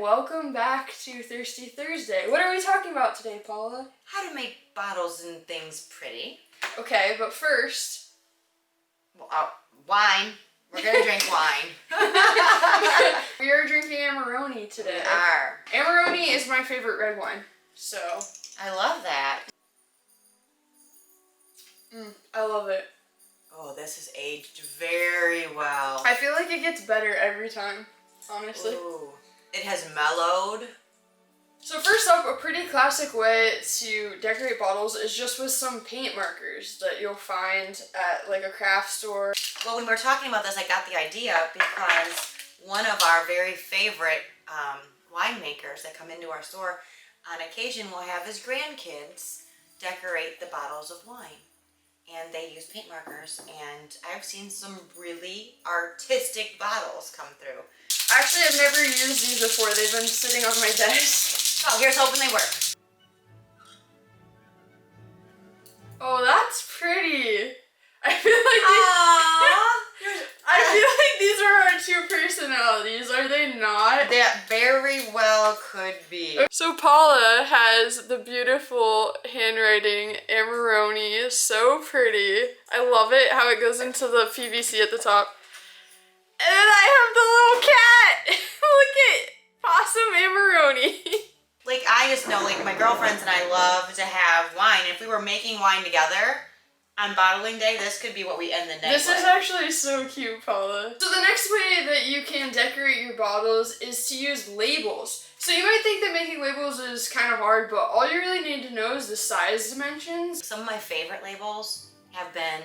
welcome back to Thirsty Thursday. What are we talking about today, Paula? How to make bottles and things pretty. Okay, but first... Wine. We're gonna drink wine. We are drinking AMARONE today. We are. AMARONE is my favorite red wine, so... I love that. I love it. Oh, this is aged very well. I feel like it gets better every time, honestly. Ooh. It has mellowed. So first up, a pretty classic way to decorate bottles is just with some paint markers that you'll find at like a craft store. Well, when we were talking about this, I got the idea because one of our very favorite winemakers that come into our store on occasion will have his grandkids decorate the bottles of wine. And they use paint markers, and I've seen some really artistic bottles come through. Actually, I've never used these before. They've been sitting on my desk. Oh, here's hoping they work. Oh, that's pretty. I feel like these are our two personalities. Are they not? That very well could be. So Paula has the beautiful handwriting AMARONE. So pretty. I love it how it goes into the PVC at the top. And then I have the little cat. Look at Possum AMARONE. Like, I just know, like, my girlfriends and I love to have wine. If we were making wine together on bottling day, this could be what we end the night with. This is actually so cute, Paula. So the next way that you can decorate your bottles is to use labels. So you might think that making labels is kind of hard, but all you really need to know is the size dimensions. Some of my favorite labels have been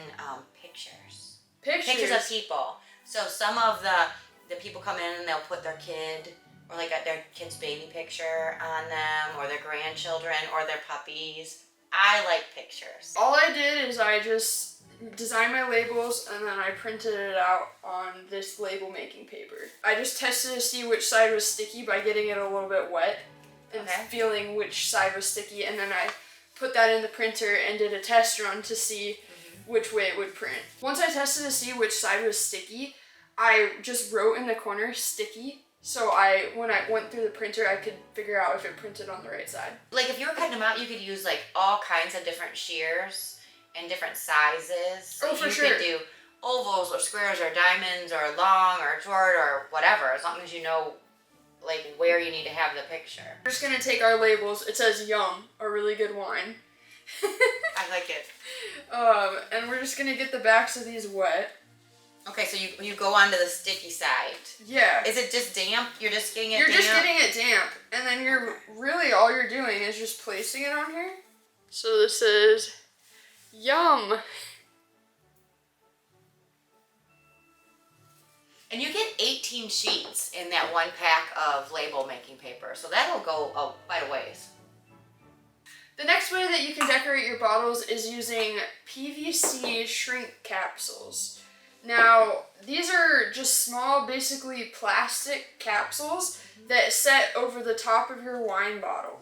pictures. Pictures of people. So some of the people come in and they'll put their kid or like their kid's baby picture on them, or their grandchildren, or their puppies. I like pictures. All I did is I just designed my labels and then I printed it out on this label making paper. I just tested to see which side was sticky by getting it a little bit wet and feeling which side was sticky, and then I put that in the printer and did a test run to see which way it would print. Once I tested to see which side was sticky, I just wrote in the corner sticky. So when I went through the printer, I could figure out if it printed on the right side. Like if you were cutting them out, you could use like all kinds of different shears and different sizes. So for sure. You could do ovals or squares or diamonds or long or short or whatever, as long as you know like where you need to have the picture. We're just gonna take our labels. It says "Yum," a really good wine. I like it. And we're just gonna get the backs of these wet. Okay, so you go onto the sticky side. Yeah. Is it just damp? You're just getting it damp? damp? You're just getting it damp. And then really all you're doing is just placing it on here. So this is Yum. And you get 18 sheets in that one pack of label making paper. So that'll go quite a ways. The next way that you can decorate your bottles is using PVC shrink capsules. Now, these are just small, basically plastic capsules that set over the top of your wine bottle.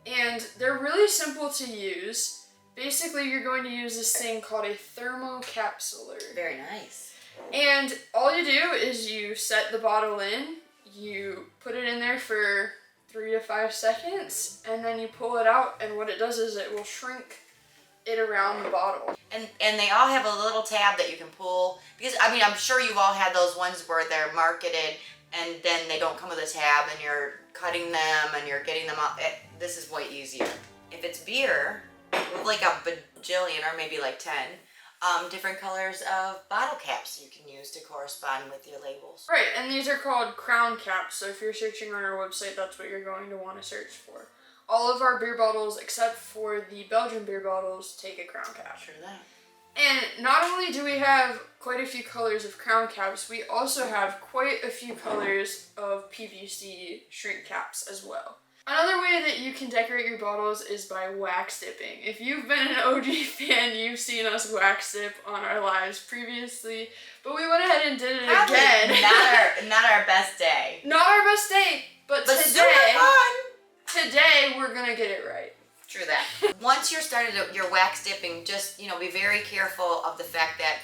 And they're really simple to use. Basically, you're going to use this thing called a THERMOCAPSULER. Very nice. And all you do is you set the bottle in, you put it in there for 3 to 5 seconds, and then you pull it out, and what it does is it will shrink it around the bottle. And they all have a little tab that you can pull, because I mean, I'm sure you've all had those ones where they're marketed and then they don't come with a tab and you're cutting them and you're getting them out. This is way easier. If it's beer, with like a bajillion or maybe like 10 different colors of bottle caps you can use to correspond with your labels. Right, and these are called crown caps, so if you're searching on our website, that's what you're going to want to search for. All of our beer bottles, except for the Belgian beer bottles, take a crown cap. Sure that. And not only do we have quite a few colors of crown caps, we also have quite a few colors of PVC shrink caps as well. Another way that you can decorate your bottles is by wax dipping. If you've been an OG fan, you've seen us wax dip on our lives previously, but we went ahead and did it again. Not our best day. Not our best day, but today, super fun. Today we're gonna get it right. True that. Once you're started your wax dipping, just be very careful of the fact that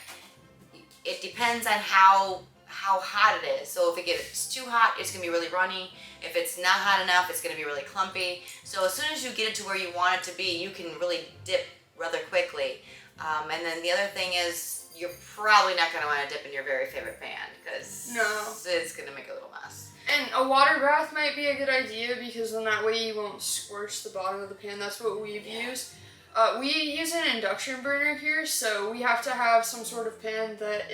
it depends on how how hot it is. So if it gets too hot, it's gonna be really runny. If it's not hot enough, it's gonna be really clumpy. So as soon as you get it to where you want it to be, you can really dip rather quickly. And then the other thing is, you're probably not gonna wanna dip in your very favorite pan because it's gonna make a little mess. And a water bath might be a good idea because then that way you won't scorch the bottom of the pan. That's what we've used. We use an induction burner here, so we have to have some sort of pan that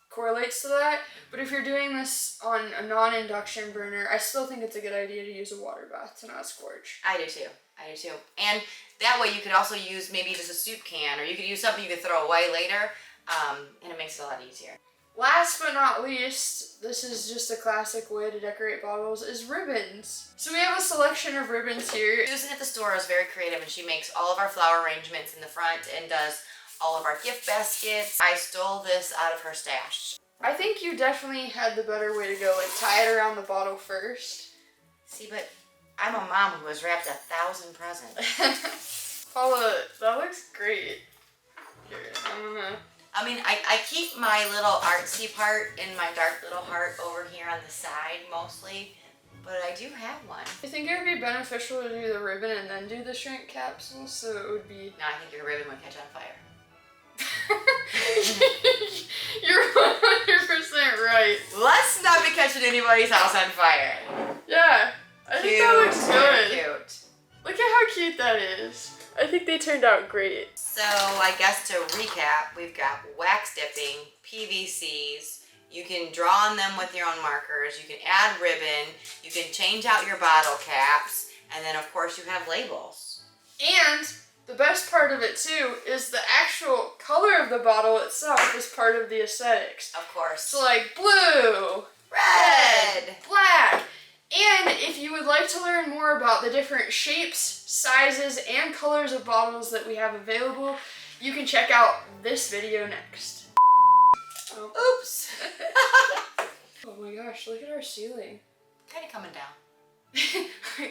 correlates to that. But if you're doing this on a non-induction burner, I still think it's a good idea to use a water bath to not scorch. I do too. And that way you could also use maybe just a soup can, or you could use something you could throw away later, and it makes it a lot easier. Last but not least, this is just a classic way to decorate bottles, is ribbons. So we have a selection of ribbons here. Susan at the store is very creative, and she makes all of our flower arrangements in the front and does all of our gift baskets. I stole this out of her stash. I think you definitely had the better way to go, like tie it around the bottle first. See, but I'm a mom who has wrapped 1,000 presents. Paula, that looks great. Here, I'm gonna... I mean, I keep my little artsy part in my dark little heart over here on the side mostly, but I do have one. I think it would be beneficial to do the ribbon and then do the shrink capsule, so it would be... No, I think your ribbon would catch on fire. You're 100% right. Let's not be catching anybody's house on fire. Yeah, I think that looks good. Cute. Look at how cute that is. I think they turned out great. So I guess to recap, we've got wax dipping, PVCs. You can draw on them with your own markers. You can add ribbon. You can change out your bottle caps. And then of course you have labels. And the best part of it too is the actual color of the bottle itself is part of the aesthetics. Of course. So like blue, red, black. And if you would like to learn more about the different shapes, sizes, and colors of bottles that we have available, you can check out this video next. Oh. Oops. Oh my gosh, look at our ceiling. Kind of coming down.